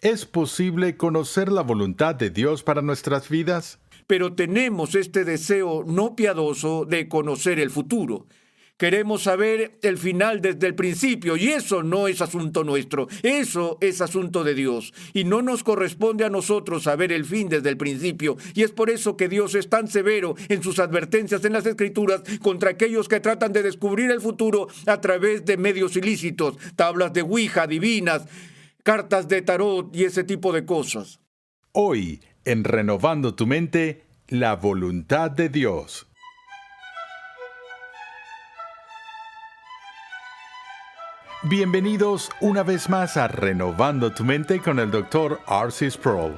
¿Es posible conocer la voluntad de Dios para nuestras vidas? Pero tenemos este deseo no piadoso de conocer el futuro. Queremos saber el final desde el principio, y eso no es asunto nuestro, eso es asunto de Dios. Y no nos corresponde a nosotros saber el fin desde el principio. Y es por eso que Dios es tan severo en sus advertencias en las Escrituras contra aquellos que tratan de descubrir el futuro a través de medios ilícitos, tablas de Ouija, divinas, cartas de tarot y ese tipo de cosas. Hoy, en Renovando tu Mente, la voluntad de Dios. Bienvenidos una vez más a Renovando tu Mente con el Dr. R.C. Sproul.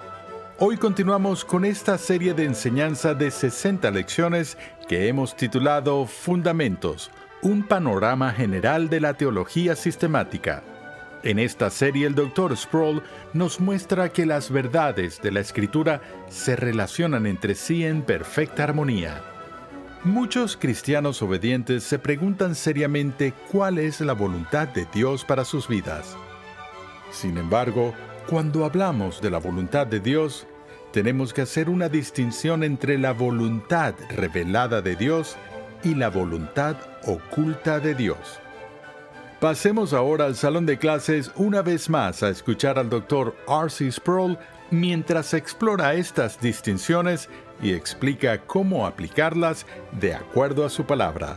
Hoy continuamos con esta serie de enseñanza de 60 lecciones que hemos titulado Fundamentos, un panorama general de la teología sistemática. En esta serie el Dr. Sproul nos muestra que las verdades de la Escritura se relacionan entre sí en perfecta armonía. Muchos cristianos obedientes se preguntan seriamente cuál es la voluntad de Dios para sus vidas. Sin embargo, cuando hablamos de la voluntad de Dios, tenemos que hacer una distinción entre la voluntad revelada de Dios y la voluntad oculta de Dios. Pasemos ahora al salón de clases una vez más a escuchar al Dr. R.C. Sproul mientras explora estas distinciones y explica cómo aplicarlas de acuerdo a su palabra.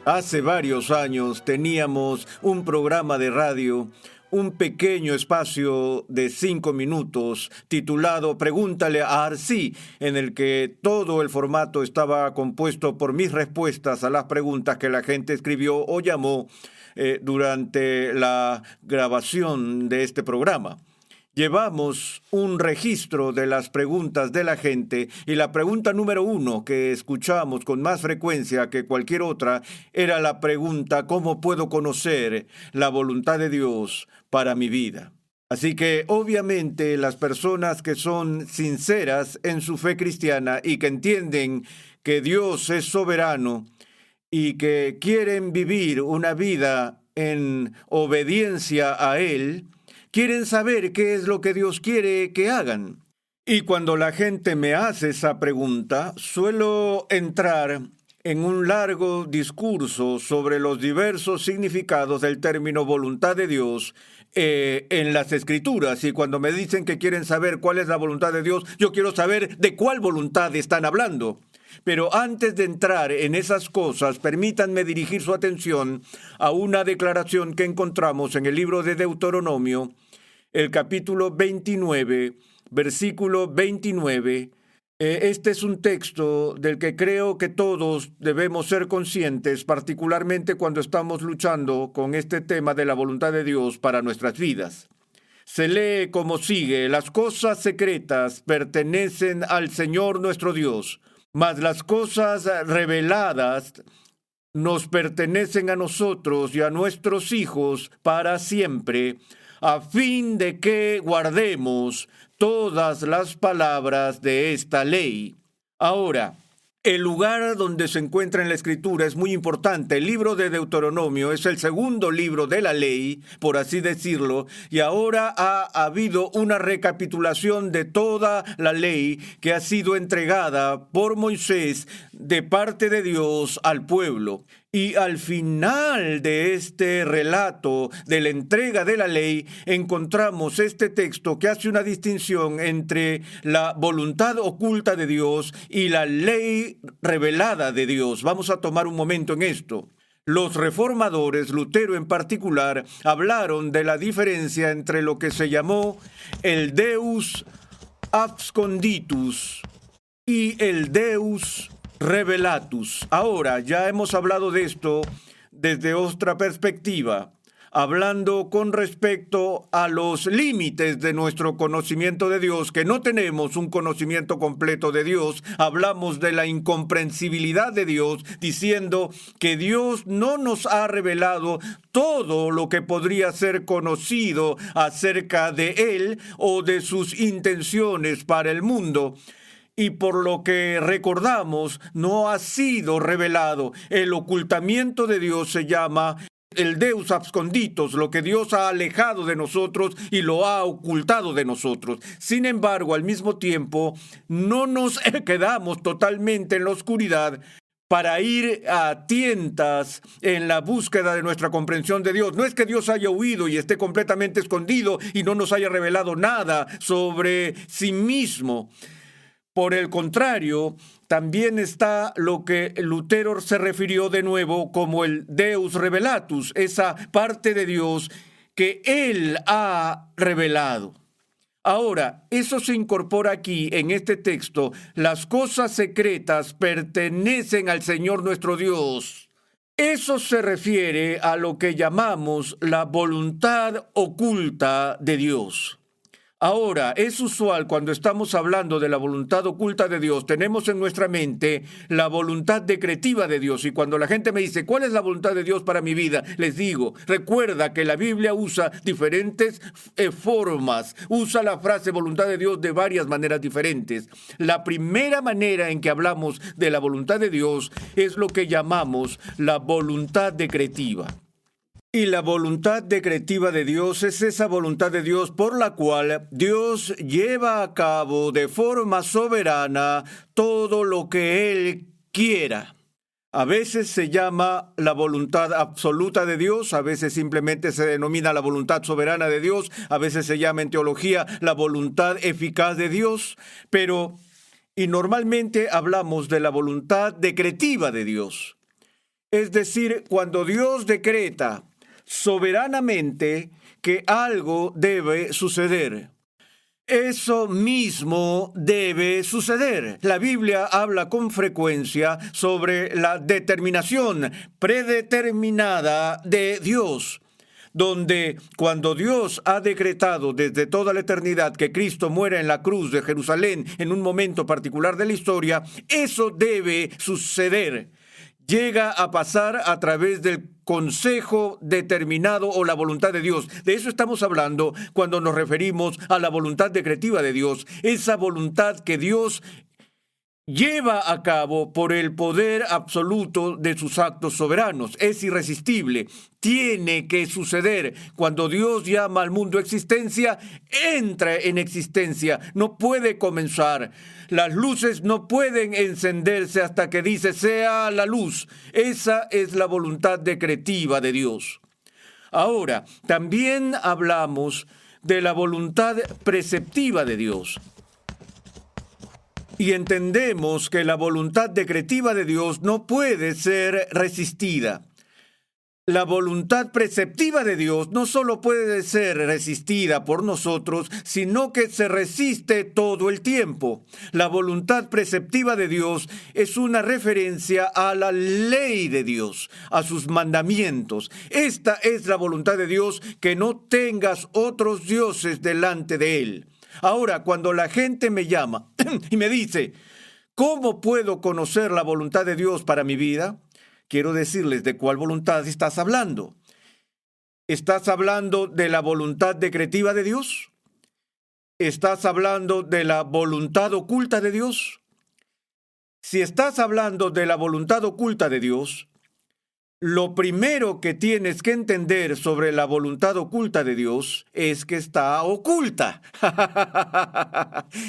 Hace varios años teníamos un programa de radio, un pequeño espacio de 5 minutos titulado Pregúntale a R.C., en el que todo el formato estaba compuesto por mis respuestas a las preguntas que la gente escribió o llamó durante la grabación de este programa. Llevamos un registro de las preguntas de la gente y la pregunta número 1 que escuchamos con más frecuencia que cualquier otra era la pregunta ¿cómo puedo conocer la voluntad de Dios para mi vida? Así que obviamente las personas que son sinceras en su fe cristiana y que entienden que Dios es soberano y que quieren vivir una vida en obediencia a Él, quieren saber qué es lo que Dios quiere que hagan. Y cuando la gente me hace esa pregunta, suelo entrar en un largo discurso sobre los diversos significados del término voluntad de Dios en las Escrituras. Y cuando me dicen que quieren saber cuál es la voluntad de Dios, yo quiero saber de cuál voluntad están hablando. Pero antes de entrar en esas cosas, permítanme dirigir su atención a una declaración que encontramos en el libro de Deuteronomio, el capítulo 29, versículo 29. Este es un texto del que creo que todos debemos ser conscientes, particularmente cuando estamos luchando con este tema de la voluntad de Dios para nuestras vidas. Se lee como sigue: las cosas secretas pertenecen al Señor nuestro Dios, mas las cosas reveladas nos pertenecen a nosotros y a nuestros hijos para siempre, a fin de que guardemos todas las palabras de esta ley. Ahora, el lugar donde se encuentra en la Escritura es muy importante. El libro de Deuteronomio es el segundo libro de la ley, por así decirlo, y ahora ha habido una recapitulación de toda la ley que ha sido entregada por Moisés de parte de Dios al pueblo. Y al final de este relato de la entrega de la ley, encontramos este texto que hace una distinción entre la voluntad oculta de Dios y la ley revelada de Dios. Vamos a tomar un momento en esto. Los reformadores, Lutero en particular, hablaron de la diferencia entre lo que se llamó el Deus absconditus y el Deus revelatus. Ahora, ya hemos hablado de esto desde otra perspectiva, hablando con respecto a los límites de nuestro conocimiento de Dios, que no tenemos un conocimiento completo de Dios. Hablamos de la incomprensibilidad de Dios, diciendo que Dios no nos ha revelado todo lo que podría ser conocido acerca de Él o de sus intenciones para el mundo. Y por lo que recordamos, no ha sido revelado. El ocultamiento de Dios se llama el Deus absconditus, lo que Dios ha alejado de nosotros y lo ha ocultado de nosotros. Sin embargo, al mismo tiempo, no nos quedamos totalmente en la oscuridad para ir a tientas en la búsqueda de nuestra comprensión de Dios. No es que Dios haya huido y esté completamente escondido y no nos haya revelado nada sobre sí mismo. Por el contrario, también está lo que Lutero se refirió de nuevo como el Deus Revelatus, esa parte de Dios que Él ha revelado. Ahora, eso se incorpora aquí en este texto. Las cosas secretas pertenecen al Señor nuestro Dios. Eso se refiere a lo que llamamos la voluntad oculta de Dios. Ahora, es usual cuando estamos hablando de la voluntad oculta de Dios, tenemos en nuestra mente la voluntad decretiva de Dios. Y cuando la gente me dice, ¿cuál es la voluntad de Dios para mi vida? Les digo, recuerda que la Biblia usa diferentes formas, usa la frase voluntad de Dios de varias maneras diferentes. La primera manera en que hablamos de la voluntad de Dios es lo que llamamos la voluntad decretiva. Y la voluntad decretiva de Dios es esa voluntad de Dios por la cual Dios lleva a cabo de forma soberana todo lo que Él quiera. A veces se llama la voluntad absoluta de Dios, a veces simplemente se denomina la voluntad soberana de Dios, a veces se llama en teología la voluntad eficaz de Dios, y normalmente hablamos de la voluntad decretiva de Dios. Es decir, cuando Dios decreta soberanamente que algo debe suceder, eso mismo debe suceder. La Biblia habla con frecuencia sobre la determinación predeterminada de Dios, donde cuando Dios ha decretado desde toda la eternidad que Cristo muera en la cruz de Jerusalén en un momento particular de la historia, eso debe suceder. Llega a pasar a través del consejo determinado o la voluntad de Dios. De eso estamos hablando cuando nos referimos a la voluntad decretiva de Dios. Esa voluntad que Dios lleva a cabo por el poder absoluto de sus actos soberanos. Es irresistible. Tiene que suceder. Cuando Dios llama al mundo a existencia, entra en existencia. No puede comenzar. Las luces no pueden encenderse hasta que dice sea la luz. Esa es la voluntad decretiva de Dios. Ahora, también hablamos de la voluntad preceptiva de Dios. Y entendemos que la voluntad decretiva de Dios no puede ser resistida. La voluntad preceptiva de Dios no solo puede ser resistida por nosotros, sino que se resiste todo el tiempo. La voluntad preceptiva de Dios es una referencia a la ley de Dios, a sus mandamientos. Esta es la voluntad de Dios, que no tengas otros dioses delante de Él. Ahora, cuando la gente me llama y me dice, ¿cómo puedo conocer la voluntad de Dios para mi vida? Quiero decirles de cuál voluntad estás hablando. ¿Estás hablando de la voluntad decretiva de Dios? ¿Estás hablando de la voluntad oculta de Dios? Si estás hablando de la voluntad oculta de Dios, lo primero que tienes que entender sobre la voluntad oculta de Dios es que está oculta.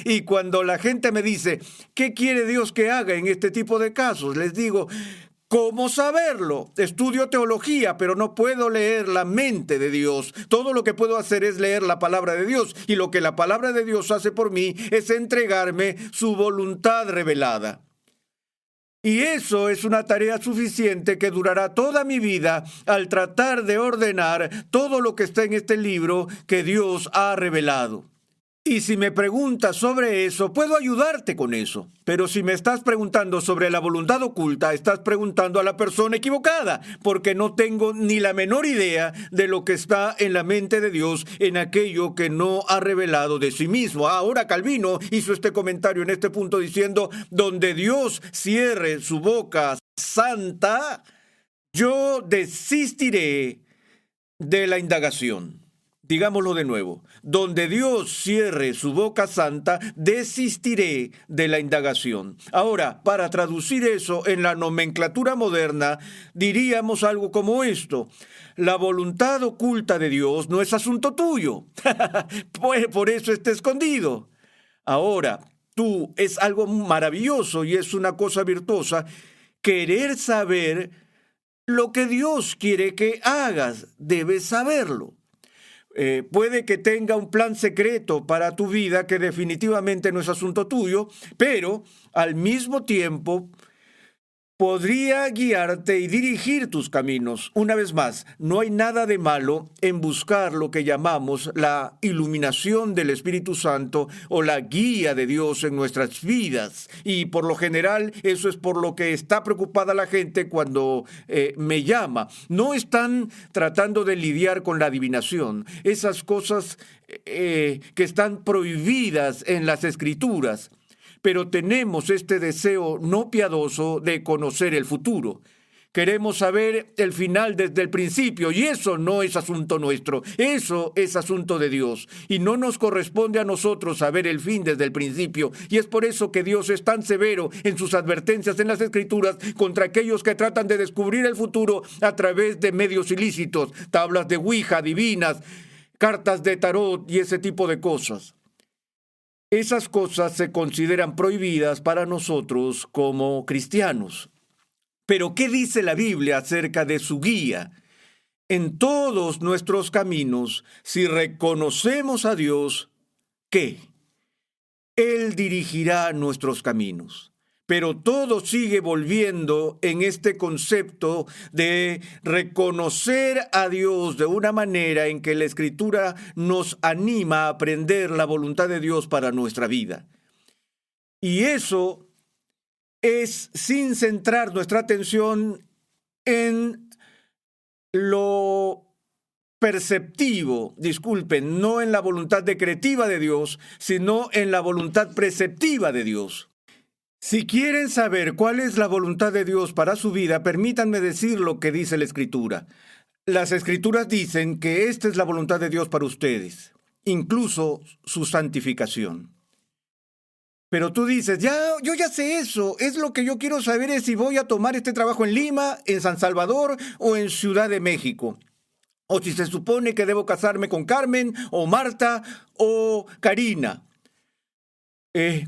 Y cuando la gente me dice, ¿qué quiere Dios que haga en este tipo de casos? Les digo, ¿cómo saberlo? Estudio teología, pero no puedo leer la mente de Dios. Todo lo que puedo hacer es leer la palabra de Dios. Y lo que la palabra de Dios hace por mí es entregarme su voluntad revelada. Y eso es una tarea suficiente que durará toda mi vida al tratar de ordenar todo lo que está en este libro que Dios ha revelado. Y si me preguntas sobre eso, puedo ayudarte con eso. Pero si me estás preguntando sobre la voluntad oculta, estás preguntando a la persona equivocada, porque no tengo ni la menor idea de lo que está en la mente de Dios en aquello que no ha revelado de sí mismo. Ahora Calvino hizo este comentario en este punto diciendo, donde Dios cierre su boca santa, yo desistiré de la indagación. Digámoslo de nuevo. Donde Dios cierre su boca santa, desistiré de la indagación. Ahora, para traducir eso en la nomenclatura moderna, diríamos algo como esto. La voluntad oculta de Dios no es asunto tuyo. Pues por eso está escondido. Ahora, tú es algo maravilloso y es una cosa virtuosa querer saber lo que Dios quiere que hagas. Debes saberlo. Puede que tenga un plan secreto para tu vida que definitivamente no es asunto tuyo, pero al mismo tiempo podría guiarte y dirigir tus caminos. Una vez más, no hay nada de malo en buscar lo que llamamos la iluminación del Espíritu Santo o la guía de Dios en nuestras vidas. Y por lo general, eso es por lo que está preocupada la gente cuando me llama. No están tratando de lidiar con la adivinación. Esas cosas que están prohibidas en las Escrituras. Pero tenemos este deseo no piadoso de conocer el futuro. Queremos saber el final desde el principio, y eso no es asunto nuestro, eso es asunto de Dios. Y no nos corresponde a nosotros saber el fin desde el principio, y es por eso que Dios es tan severo en sus advertencias en las Escrituras contra aquellos que tratan de descubrir el futuro a través de medios ilícitos, tablas de Ouija, divinas, cartas de tarot y ese tipo de cosas. Esas cosas se consideran prohibidas para nosotros como cristianos. Pero, ¿qué dice la Biblia acerca de su guía? En todos nuestros caminos, si reconocemos a Dios, ¿qué? Él dirigirá nuestros caminos. Pero todo sigue volviendo en este concepto de reconocer a Dios de una manera en que la Escritura nos anima a aprender la voluntad de Dios para nuestra vida. Y eso es sin centrar nuestra atención en lo perceptivo, no en la voluntad decretiva de Dios, sino en la voluntad preceptiva de Dios. Si quieren saber cuál es la voluntad de Dios para su vida, permítanme decir lo que dice la Escritura. Las Escrituras dicen que esta es la voluntad de Dios para ustedes, incluso su santificación. Pero tú dices, yo ya sé eso, es lo que yo quiero saber es si voy a tomar este trabajo en Lima, en San Salvador o en Ciudad de México. O si se supone que debo casarme con Carmen o Marta o Karina.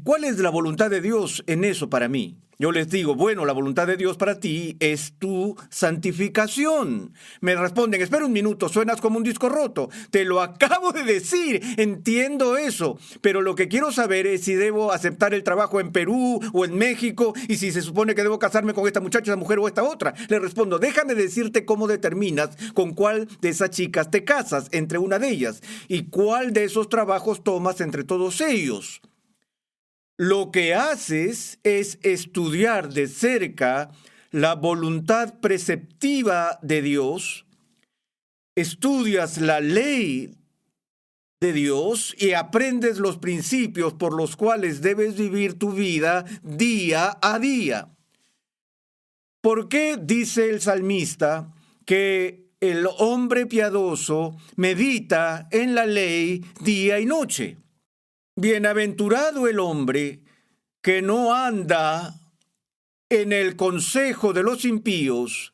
¿Cuál es la voluntad de Dios en eso para mí? Yo les digo, bueno, la voluntad de Dios para ti es tu santificación. Me responden, espera un minuto, suenas como un disco roto. Te lo acabo de decir, entiendo eso. Pero lo que quiero saber es si debo aceptar el trabajo en Perú o en México y si se supone que debo casarme con esta muchacha, esta mujer o esta otra. Le respondo, déjame decirte cómo determinas con cuál de esas chicas te casas entre una de ellas y cuál de esos trabajos tomas entre todos ellos. Lo que haces es estudiar de cerca la voluntad preceptiva de Dios, estudias la ley de Dios y aprendes los principios por los cuales debes vivir tu vida día a día. ¿Por qué dice el salmista que el hombre piadoso medita en la ley día y noche? Bienaventurado el hombre que no anda en el consejo de los impíos,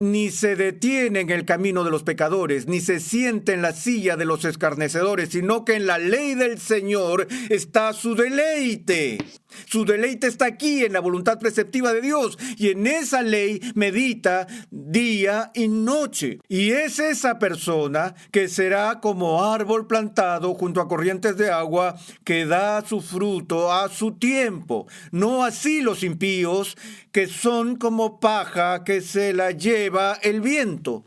ni se detiene en el camino de los pecadores, ni se siente en la silla de los escarnecedores, sino que en la ley del Señor está su deleite. Su deleite está aquí en la voluntad preceptiva de Dios, y en esa ley medita día y noche. Y es esa persona que será como árbol plantado junto a corrientes de agua, que da su fruto a su tiempo. No así los impíos, que son como paja que se la lleva el viento.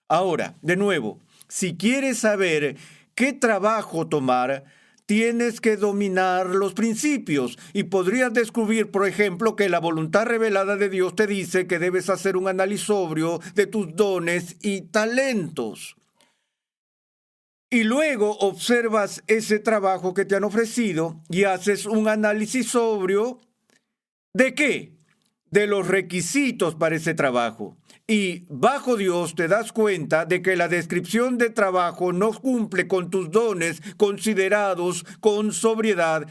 Ahora, de nuevo, si quieres saber qué trabajo tomar, tienes que dominar los principios y podrías descubrir, por ejemplo, que la voluntad revelada de Dios te dice que debes hacer un análisis sobrio de tus dones y talentos. Y luego observas ese trabajo que te han ofrecido y haces un análisis sobrio ¿de qué? de los requisitos para ese trabajo. Y bajo Dios te das cuenta de que la descripción de trabajo no cumple con tus dones considerados con sobriedad.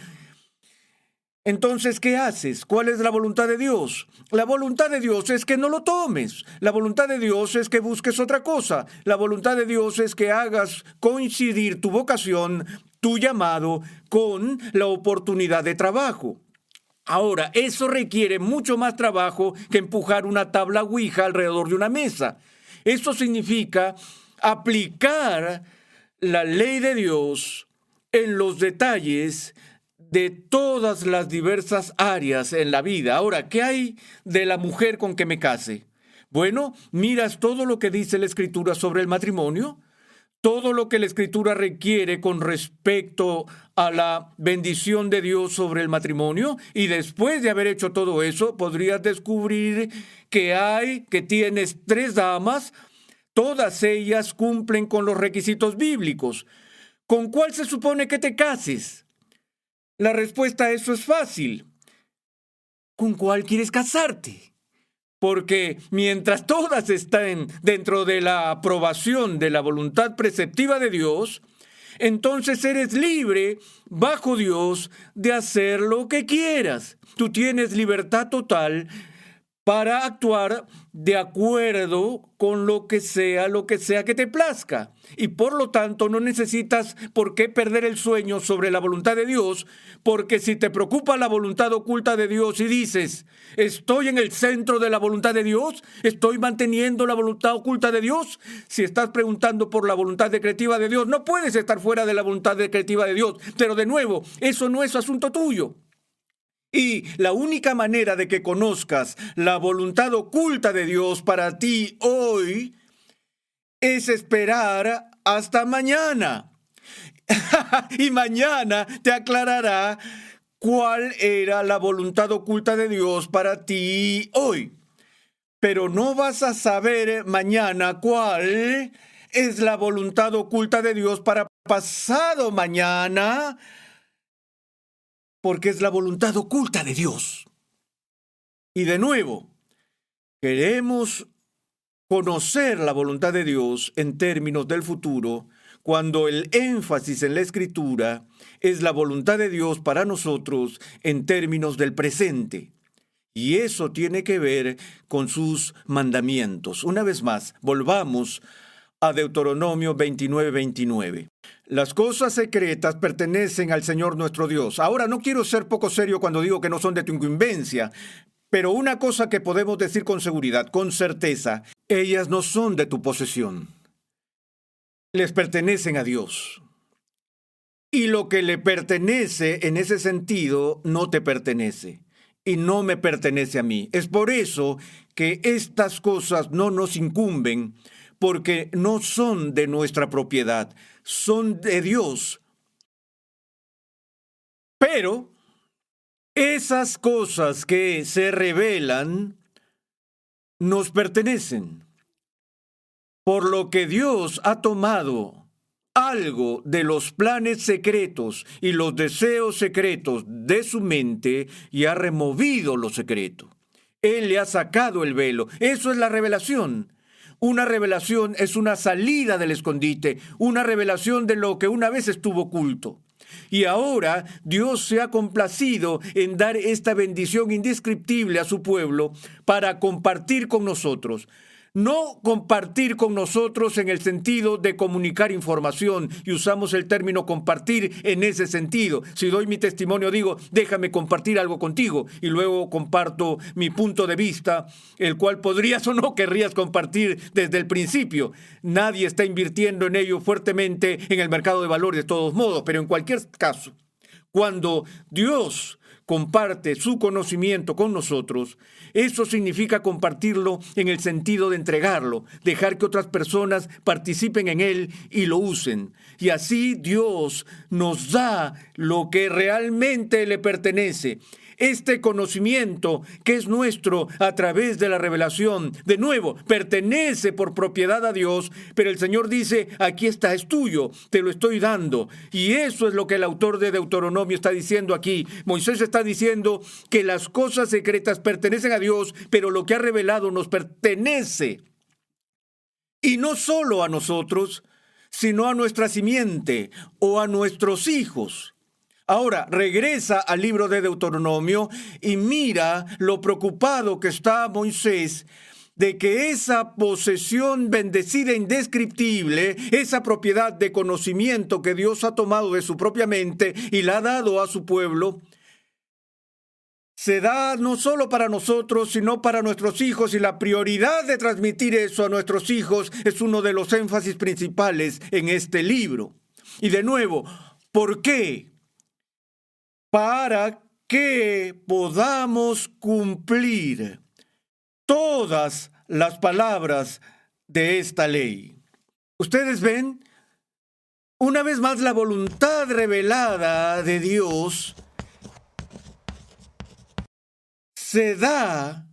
Entonces, ¿qué haces? ¿Cuál es la voluntad de Dios? La voluntad de Dios es que no lo tomes. La voluntad de Dios es que busques otra cosa. La voluntad de Dios es que hagas coincidir tu vocación, tu llamado, con la oportunidad de trabajo. Ahora, eso requiere mucho más trabajo que empujar una tabla Ouija alrededor de una mesa. Eso significa aplicar la ley de Dios en los detalles de todas las diversas áreas en la vida. Ahora, ¿qué hay de la mujer con que me case? Bueno, miras todo lo que dice la Escritura sobre el matrimonio, todo lo que la Escritura requiere con respecto a la bendición de Dios sobre el matrimonio, y después de haber hecho todo eso, podrías descubrir que tienes 3 damas, todas ellas cumplen con los requisitos bíblicos. ¿Con cuál se supone que te cases? La respuesta a eso es fácil. ¿Con cuál quieres casarte? Porque mientras todas estén dentro de la aprobación de la voluntad preceptiva de Dios, entonces eres libre, bajo Dios, de hacer lo que quieras. Tú tienes libertad total para actuar de acuerdo con lo que sea que te plazca. Y por lo tanto no necesitas por qué perder el sueño sobre la voluntad de Dios, porque si te preocupa la voluntad oculta de Dios y dices, estoy en el centro de la voluntad de Dios, estoy manteniendo la voluntad oculta de Dios, si estás preguntando por la voluntad decretiva de Dios, no puedes estar fuera de la voluntad decretiva de Dios. Pero de nuevo, eso no es asunto tuyo. Y la única manera de que conozcas la voluntad oculta de Dios para ti hoy es esperar hasta mañana. Y mañana te aclarará cuál era la voluntad oculta de Dios para ti hoy. Pero no vas a saber mañana cuál es la voluntad oculta de Dios para pasado mañana, porque es la voluntad oculta de Dios. Y de nuevo, queremos conocer la voluntad de Dios en términos del futuro, cuando el énfasis en la Escritura es la voluntad de Dios para nosotros en términos del presente. Y eso tiene que ver con sus mandamientos. Una vez más, volvamos a Deuteronomio 29:29. Las cosas secretas pertenecen al Señor nuestro Dios. Ahora, no quiero ser poco serio cuando digo que no son de tu incumbencia, pero una cosa que podemos decir con seguridad, con certeza, ellas no son de tu posesión. Les pertenecen a Dios. Y lo que le pertenece en ese sentido no te pertenece. Y no me pertenece a mí. Es por eso que estas cosas no nos incumben, porque no son de nuestra propiedad, son de Dios. Pero esas cosas que se revelan nos pertenecen, por lo que Dios ha tomado algo de los planes secretos y los deseos secretos de su mente y ha removido lo secreto. Él le ha sacado el velo. Eso es la revelación. Una revelación es una salida del escondite, una revelación de lo que una vez estuvo oculto. Y ahora Dios se ha complacido en dar esta bendición indescriptible a su pueblo para compartir con nosotros. No compartir con nosotros en el sentido de comunicar información, y usamos el término compartir en ese sentido. Si doy mi testimonio, digo, déjame compartir algo contigo, y luego comparto mi punto de vista, el cual podrías o no querrías compartir desde el principio. Nadie está invirtiendo en ello fuertemente en el mercado de valores de todos modos, pero en cualquier caso, cuando Dios comparte su conocimiento con nosotros, eso significa compartirlo en el sentido de entregarlo, dejar que otras personas participen en él y lo usen. Y así Dios nos da lo que realmente le pertenece. Este conocimiento que es nuestro a través de la revelación, de nuevo, pertenece por propiedad a Dios, pero el Señor dice, aquí está, es tuyo, te lo estoy dando. Y eso es lo que el autor de Deuteronomio está diciendo aquí. Moisés está está diciendo que las cosas secretas pertenecen a Dios, pero lo que ha revelado nos pertenece. Y no solo a nosotros, sino a nuestra simiente o a nuestros hijos. Ahora, regresa al libro de Deuteronomio y mira lo preocupado que está Moisés de que esa posesión bendecida indescriptible, esa propiedad de conocimiento que Dios ha tomado de su propia mente y la ha dado a su pueblo, se da no solo para nosotros, sino para nuestros hijos, y la prioridad de transmitir eso a nuestros hijos es uno de los énfasis principales en este libro. Y de nuevo, ¿por qué? Para que podamos cumplir todas las palabras de esta ley. Ustedes ven, una vez más, la voluntad revelada de Dios se da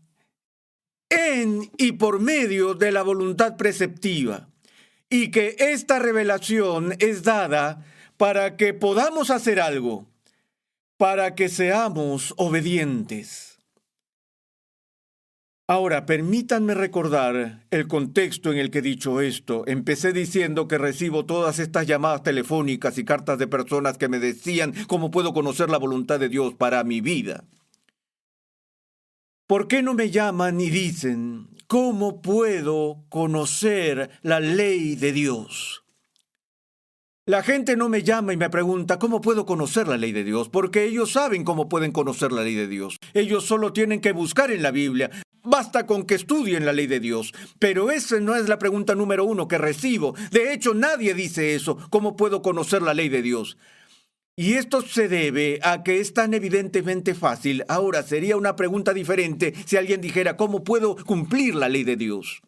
en y por medio de la voluntad preceptiva, y que esta revelación es dada para que podamos hacer algo, para que seamos obedientes. Ahora, permítanme recordar el contexto en el que he dicho esto. Empecé diciendo que recibo todas estas llamadas telefónicas y cartas de personas que me decían cómo puedo conocer la voluntad de Dios para mi vida. ¿Por qué no me llaman y dicen cómo puedo conocer la ley de Dios? La gente no me llama y me pregunta cómo puedo conocer la ley de Dios, porque ellos saben cómo pueden conocer la ley de Dios. Ellos solo tienen que buscar en la Biblia. Basta con que estudien la ley de Dios. Pero esa no es la pregunta número uno que recibo. De hecho, nadie dice eso. ¿Cómo puedo conocer la ley de Dios? Y esto se debe a que es tan evidentemente fácil. Ahora, sería una pregunta diferente si alguien dijera ¿cómo puedo cumplir la ley de Dios?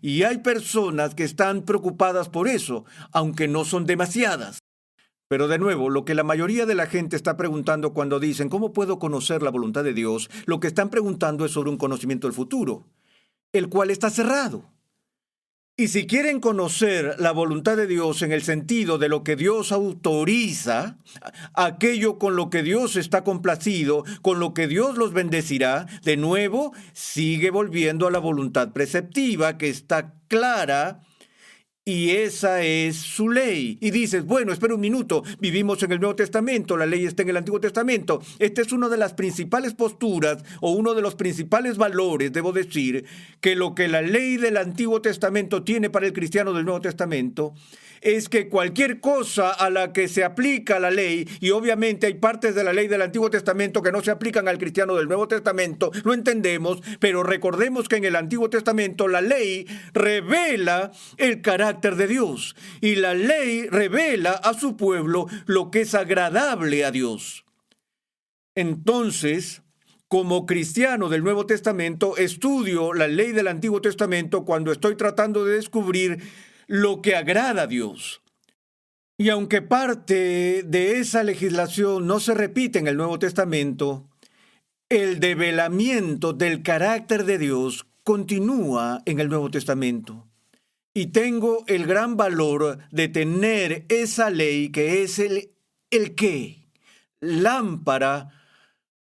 Y hay personas que están preocupadas por eso, aunque no son demasiadas. Pero de nuevo, lo que la mayoría de la gente está preguntando cuando dicen ¿cómo puedo conocer la voluntad de Dios? Lo que están preguntando es sobre un conocimiento del futuro, el cual está cerrado. Y si quieren conocer la voluntad de Dios en el sentido de lo que Dios autoriza, aquello con lo que Dios está complacido, con lo que Dios los bendecirá, de nuevo, sigue volviendo a la voluntad preceptiva que está clara, y esa es su ley. Y dices, bueno, espera un minuto, vivimos en el Nuevo Testamento, la ley está en el Antiguo Testamento. Esta es una de las principales posturas o uno de los principales valores, debo decir, que lo que la ley del Antiguo Testamento tiene para el cristiano del Nuevo Testamento es que cualquier cosa a la que se aplica la ley, y obviamente hay partes de la ley del Antiguo Testamento que no se aplican al cristiano del Nuevo Testamento, lo entendemos, pero recordemos que en el Antiguo Testamento la ley revela el carácter de Dios, y la ley revela a su pueblo lo que es agradable a Dios. Entonces, como cristiano del Nuevo Testamento, estudio la ley del Antiguo Testamento cuando estoy tratando de descubrir lo que agrada a Dios. Y aunque parte de esa legislación no se repite en el Nuevo Testamento, el develamiento del carácter de Dios continúa en el Nuevo Testamento. Y tengo el gran valor de tener esa ley que es el qué, lámpara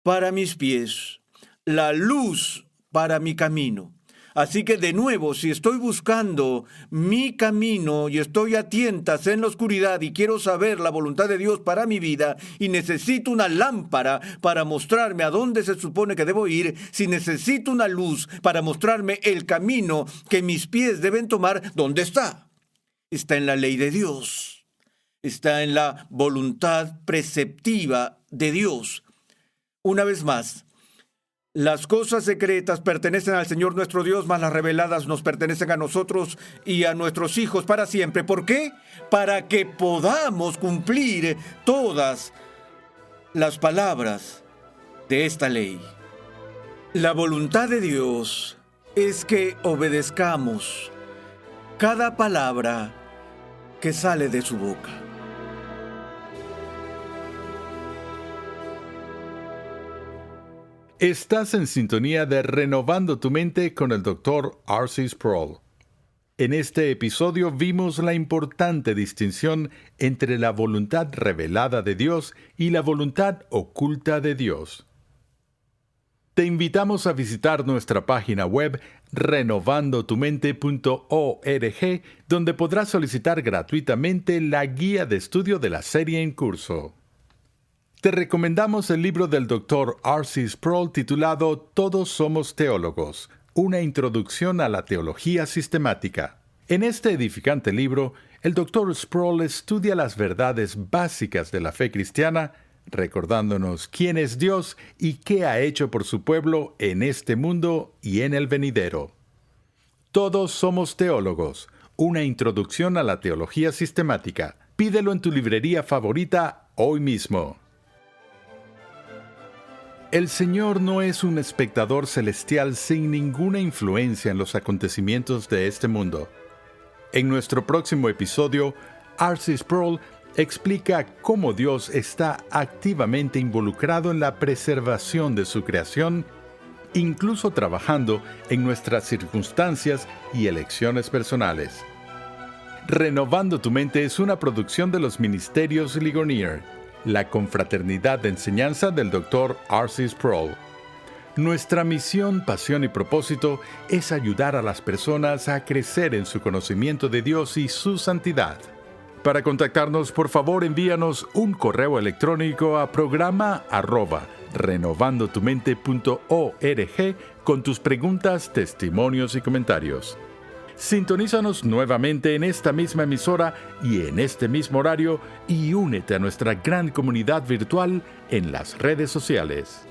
para mis pies, la luz para mi camino. Así que de nuevo, si estoy buscando mi camino y estoy a tientas en la oscuridad y quiero saber la voluntad de Dios para mi vida y necesito una lámpara para mostrarme a dónde se supone que debo ir, si necesito una luz para mostrarme el camino que mis pies deben tomar, ¿dónde está? Está en la ley de Dios. Está en la voluntad preceptiva de Dios. Una vez más, las cosas secretas pertenecen al Señor nuestro Dios, mas las reveladas nos pertenecen a nosotros y a nuestros hijos para siempre. ¿Por qué? Para que podamos cumplir todas las palabras de esta ley. La voluntad de Dios es que obedezcamos cada palabra que sale de su boca. Estás en sintonía de Renovando tu Mente con el Dr. R.C. Sproul. En este episodio vimos la importante distinción entre la voluntad revelada de Dios y la voluntad oculta de Dios. Te invitamos a visitar nuestra página web renovandotumente.org, donde podrás solicitar gratuitamente la guía de estudio de la serie en curso. Te recomendamos el libro del Dr. R.C. Sproul titulado Todos somos teólogos, una introducción a la teología sistemática. En este edificante libro, el Dr. Sproul estudia las verdades básicas de la fe cristiana, recordándonos quién es Dios y qué ha hecho por su pueblo en este mundo y en el venidero. Todos somos teólogos, una introducción a la teología sistemática. Pídelo en tu librería favorita hoy mismo. El Señor no es un espectador celestial sin ninguna influencia en los acontecimientos de este mundo. En nuestro próximo episodio, R.C. Sproul explica cómo Dios está activamente involucrado en la preservación de su creación, incluso trabajando en nuestras circunstancias y elecciones personales. Renovando tu mente es una producción de los Ministerios Ligonier, la confraternidad de enseñanza del Dr. R.C. Sproul. Nuestra misión, pasión y propósito es ayudar a las personas a crecer en su conocimiento de Dios y su santidad. Para contactarnos, por favor, envíanos un correo electrónico a programa@renovandotumente.org con tus preguntas, testimonios y comentarios. Sintonízanos nuevamente en esta misma emisora y en este mismo horario y únete a nuestra gran comunidad virtual en las redes sociales.